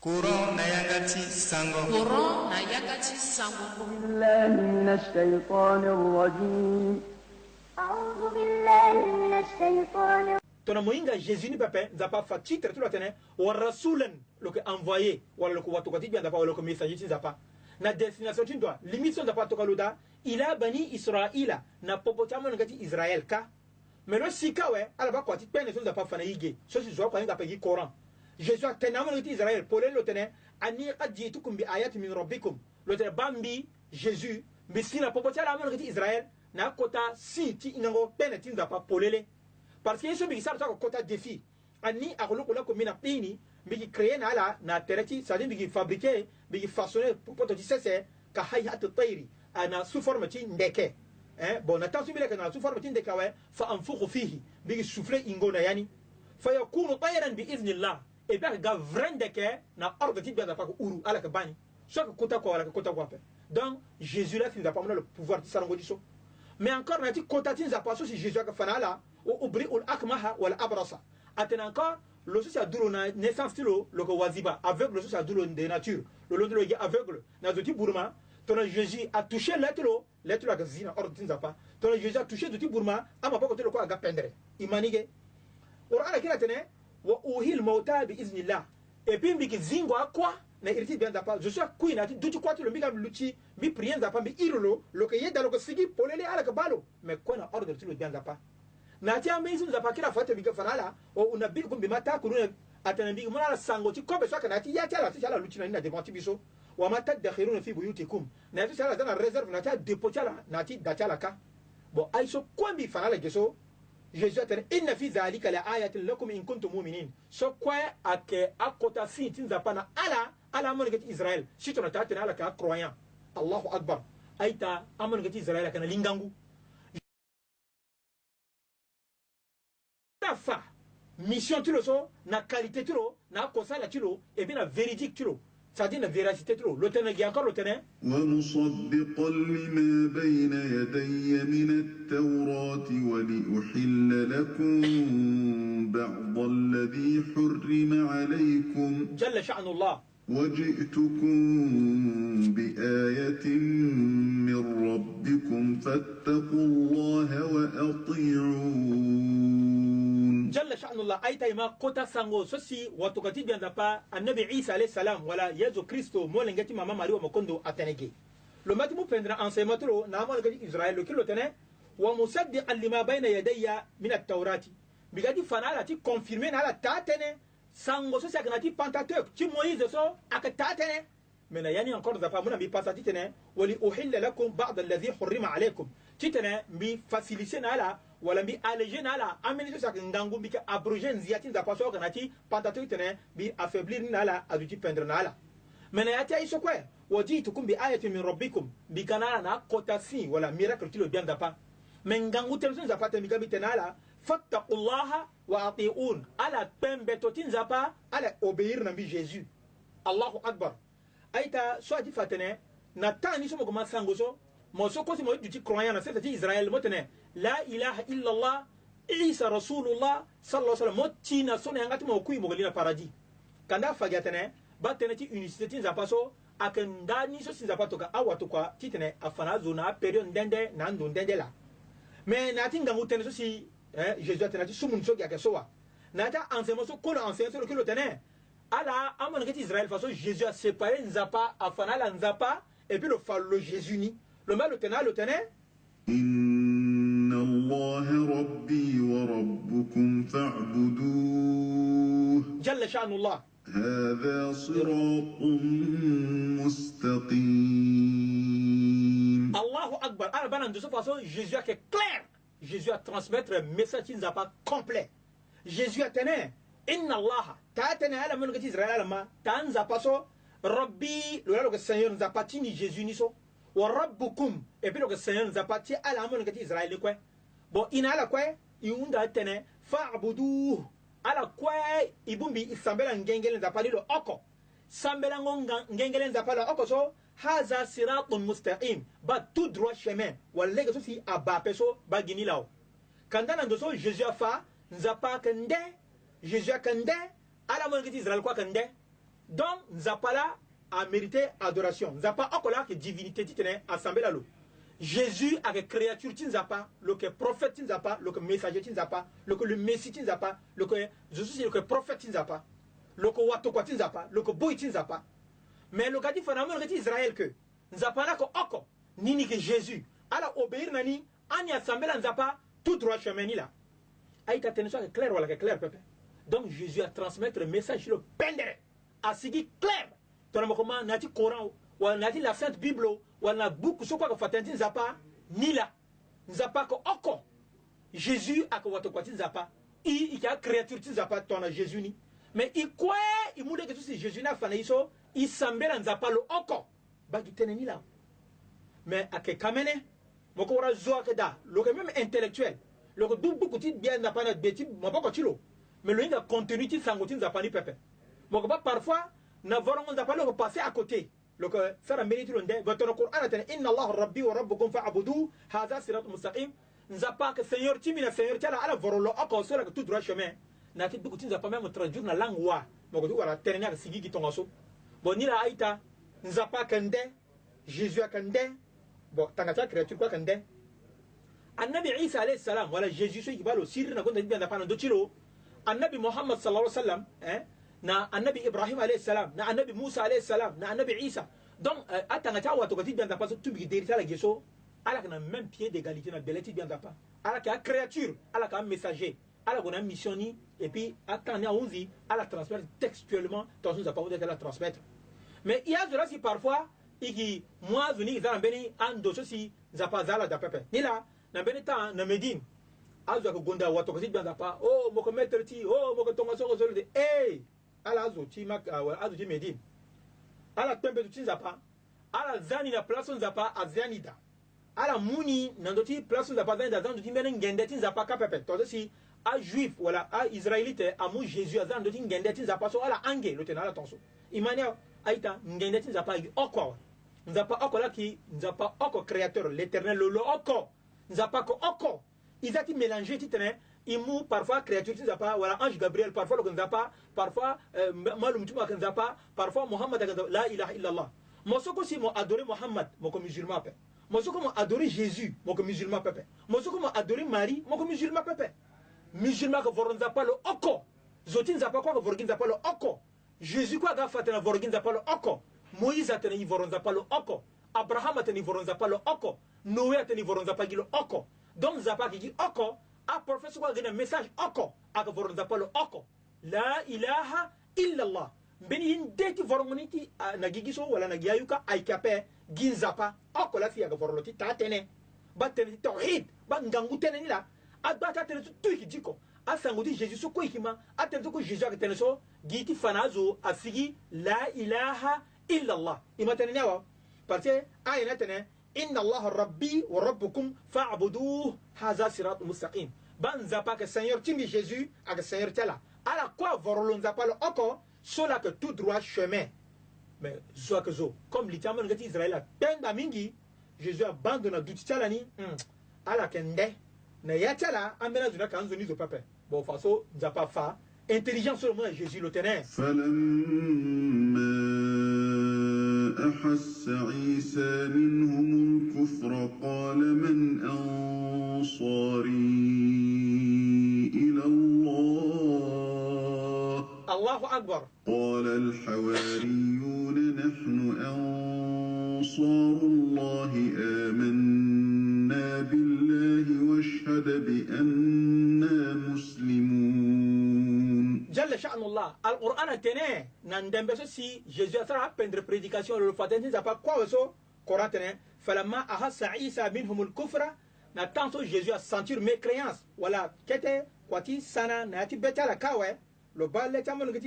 Courant na yangati sango. Courant na yangati sango. بالله من الشيطان الرجيم. أعوذ بالله من الشيطان. Tona moinga Jésus ni pepe nzapa fa titre tu latene wa rasulan lo que envoyé wala lo que watu kati bien nzapa wala lo que messager nzapa na destination tu dois limite nzapa to kaluda ila bani Israila na popotamo ngati Israël ka mais le sika we ala ba kwati pene so nzapa fa na yige so si zo kwa nga pegi Coran Jésus a tenamo ngati Israël polé lo tene ani qadjitukum bi ayati min rabbikum lo tene bambi Jésus bisina popotala mo ngati Israël na kota si ti inango pene ti nzapa polele parce que ce bigi sarta ko kota défi ani akolo ko la ko mina pini bigi créer na la na tereti ça dit bigi fabriquer bigi façonner pour poto c'est ka hayat tayri ana sous forme ti ndeke bon attention bile kana sous forme ti ndeke wa fa anfukhu fihi bigi souffler ingona yani fa yakunu tayran bi iznillah et bien ga vrendeke na ordre ti bien ko uru ala ka bani so ko kota ko ala ka kota ko pe donc Jésus là il n'a pas le pouvoir de sarango diso mais encore na ti kota ti za pas so si Jésus ka fanala وأبرئ الأكمه والأبرص أتنا encore le social duro na naissance tilo le waziba aveugle le social duro de nature le lot de aveugle na zoti burma ton Jésus a touché l'être la zina ordre tinzapa ton Jésus a touché zoti burma ama poko telo ko aga pendre imanige ora kila tene wa uhil mauta bi iznillah et puis mbiki zingo akwa na iriti bien dapa je suis kuina ti duti kwati lo mbika luchi bi prier dapa bi irolo lo ke yeda lo ko sigi polele ala ka balo mais ko na ordre tilo bien dapa na ti amezi nzapa kila fata biga fanala o unabikum bima takuluna atanambi mwana sango ti kobe soka na ti ya tala ti chala luchina na devant biso wa ma tadakhiruna fi buyutikum na ti chala dana réserve na ti dépôt chala na ti da chala ka bon aiso kwambi fanala geso Jésus atene inna fi zalika la ayatin lakum in kuntum mu'minin so kwa ake akota fi ti nzapa na ala mon gati Israël si to na ta tena ala ka croyant Allahu akbar aita amon gati Israël kana lingangu fa mission tu le so na qualité tu lo na kosala tu lo et bien la véridique tu lo ça dit la véracité tu lo le tenant qui encore le tenant wa musaddiqan lima bayna yadayya min at-taurati wa li uhilla lakum ba'd alladhi hurrima alaykum jalla sha'nu Allah وجئتكم بآية من ربكم فاتقوا الله وأطيعون جل شأن الله أيتا ما قطع سانغو سوسي وتوكتي بيان دابا النبي عيسى عليه السلام ولا يزو كريستو مولنجتي ماما ماريو مكوندو أتنجي لو ما تمو بندرا أنسيما تلو نعمل نجتي إسرائيل لو كيلو تنه ومصدقا لما بين يدي من التوراة بيجادي فنالا تي كونفيرمين على تاتنه sango so sakana ti Pentateuque ti Moïse so akatatene mena yani encore za pa muna mi pasati tene wali uhilla lakum ba'd alladhi hurrima alaykum ti tene mi faciliter na la wala mi alléger na la ameni so sakana ngangu bi ka abroger nziati za pa so kana ti Pentateuque tene bi affaiblir na la aduti pendre na la mena yati iso kwe wajitukum bi ayatin min rabbikum bi kana na kotasi wala miracle ti lo bien da pa men ngangu tem so za pa te mi gabi tenala fattaqullaha wa ati'un ala pembe totin zapa ala obéir na bi Jésus Allahu akbar aita so ati fatene na tani so mo ma sango so mo so ko si mo duti croyant na c'est Israël mo tene la ilaha illa Allah Isa rasulullah sallallahu alaihi wasallam mo tina so na ngati mo kuyi mo galina paradis kanda fagatene ba tene ti unicité tin zapa so akandani so sin zapa to ka awatu kwa titene afana zona period ndende na ndo ndende la mais na tinga mutene so si Jésus a tenati sumun so ya kesowa nata enseignement so ko enseignement so le tenait ala amon que Israël façon Jésus a séparé nzapa afana la nzapa et puis le Jésus ni le mal le tenait inna Allah rabbi wa rabbukum fa'buduhu jalla sha'nullah hadha siratun mustaqim Allahu akbar ala banan de cette façon Jésus a clair Jésus a transmettre un message qui n'a pas complet. Jésus a tenu inna Allah ta tenu ala mon que Israël ma tanza paso rabbi le que Seigneur nous a pas ni Jésus ni so wa rabbukum et puis le que Seigneur nous a pas ala mon que Israël quoi bon ina ala quoi iunda tenu fa'budu ala quoi ibumbi isambela ngengele za pali lo oko sambela ngengele za pali oko so haza siratun mustaqim ba tout droit chemin wala que ceci aba peso ba gini lao kandana ndoso Jésus a fa nzapa kende Jésus a kende ala mon que Israël quoi kende Donc, nous n'avons pas là à mériter adoration. Nous n'avons pas encore là que divinité qui tenait assemblée là. Jésus a que créature qui n'a pas, le que prophète qui n'a pas, le que messager qui n'a pas, le que le messie qui n'a pas, le que Jésus le que prophète qui n'a pas, le que watokwa qui n'a pas, le que boy qui n'a pas. Mais le cas dit phénomène que Israël que nous n'avons pas là que oko ni que Jésus. Alors obéir nani, ani assemblée là nous n'avons pas tout droit chemin ni là. Aïta tension que clair voilà que clair peuple. Donc Jésus a transmettre le message sur le pendere. A sigi clair. Ton comment nati Coran ou nati la Sainte Bible ou na beaucoup ce quoi que fatanti nzapa ni là. Nzapa ko oko. Jésus a ko wato kwati nzapa. Il a créature nzapa ton Jésus ni. Mais il quoi il moude que si Jésus n'a fana iso il semble nzapa lo oko. Ba du teneni là. Mais à que kamene moko wara zo que da le même intellectuel. Le double petit bien n'a pas notre bêtise mon pas kotilo. Mais le a contenu ti sangoti nzapa ni pepe. Moko ba parfois na voron nzapa le passer à côté. لو سر ميريت لونده بتونا القرآن تنا إن الله ربي وربكم فاعبدوه هذا صراط مستقيم نزابك سيور تيمينا سيور تلا على فرولو أكو سورة تدرى شمع ناتي بقول تنزابا مم ترجعنا لانغوا ما قلت ولا ترينا كسيجي كتونغاسو بونيلا أيتا نزابا كنده جيسوع كنده بو تانغاتا كريتور كوا كنده النبي عيسى عليه السلام ولا جيسوع يبالو سيرنا كنت نبي نفعنا دوتشيلو النبي محمد صلى الله عليه وسلم na annabi Ibrahim alayhi salam na annabi Musa alayhi salam na annabi Isa donc atanga ta wato kati bien pas tout bi derita la gesso ala kana même pied d'égalité na beleti bien pas ala ka créature ala ka messager ala ko na mission ni et puis attendre à onzi ala transmettre textuellement dans nous pas de la transmettre mais il y a de là si parfois iki moi venir dans beni ando ceci zapa zala da pepe ni là na beni ta na Medine azo ko gonda wato kati bien pas oh moko mettre ti oh moko tonga so ko de eh ala azoti mak azoti Medine ala tembe tu nzapa ala zani na place nzapa azianida ala muni nandoti place nzapa zani da zani mbene ngende nzapa kapepe to si a juif wala a israélite amu Jésus azan doti ngende nzapa so ala ange lo tenala tonso imania aita ngende nzapa oko nzapa oko la ki nzapa oko créateur l'éternel lo oko nzapa ko oko izati mélanger titene imu parfois créature nzapa wala ange Gabriel parfois le nzapa parfois malum tuma nzapa parfois Muhammad la ilaha illallah mosoko si mo adorer Muhammad moko musulman pe mosoko mo adorer Jésus moko musulman pepe mosoko mo adorer Marie moko musulman pepe musulman ko voron nzapa lo oko zoti nzapa ko voron nzapa lo oko Jésus ko ga fatana voron nzapa lo oko Moïse atena voron nzapa lo oko Abraham atena voron nzapa lo oko Noé atena voron nzapa gilo oko donc nzapa ki oko a professeur quoi gagner message oko aka voron zapalo oko la ilaha illa Allah beni indeti voroniti na gigiso wala na giyayuka ay kape ginzapa oko la fi aka voroloti tatene batene tauhid ba ngangu tene ni la adata tene tu hijiko asanguti Jésus so ko ikima atene ko Jésus aka tene so giti fanazo afigi la ilaha illa Allah imatene nyawa parce ayena tene inna Allah rabbi wa rabbukum fa'buduhu hadha sirat mustaqim ban zapa que Seigneur timi Jésus avec Seigneur tela ala quoi vorolon zapa le oko cela que tout droit chemin mais soit que zo comme l'Italie ngati Israël a penda mingi Jésus abandonne du tchalani ala kende na ya tela amena zuna kanzo ni zo papa bon façon zapa fa intelligence seulement Jésus le tenait أحس عيسى منهم الكفر قال من أنصاري إلى الله الله أكبر قال الحواريون نحن أنصار الله آمنا بالله واشهد بأننا مسلمون جل شأن الله القرآن تنه نندم بس سي جيسوع سرا بندر prédication le fatin ça pas quoi so Coran tene فلما أحس عيسى منهم الكفر نتانسو Jésus a sentir mécréance voilà kete kwati sana nati betala kawe le bal le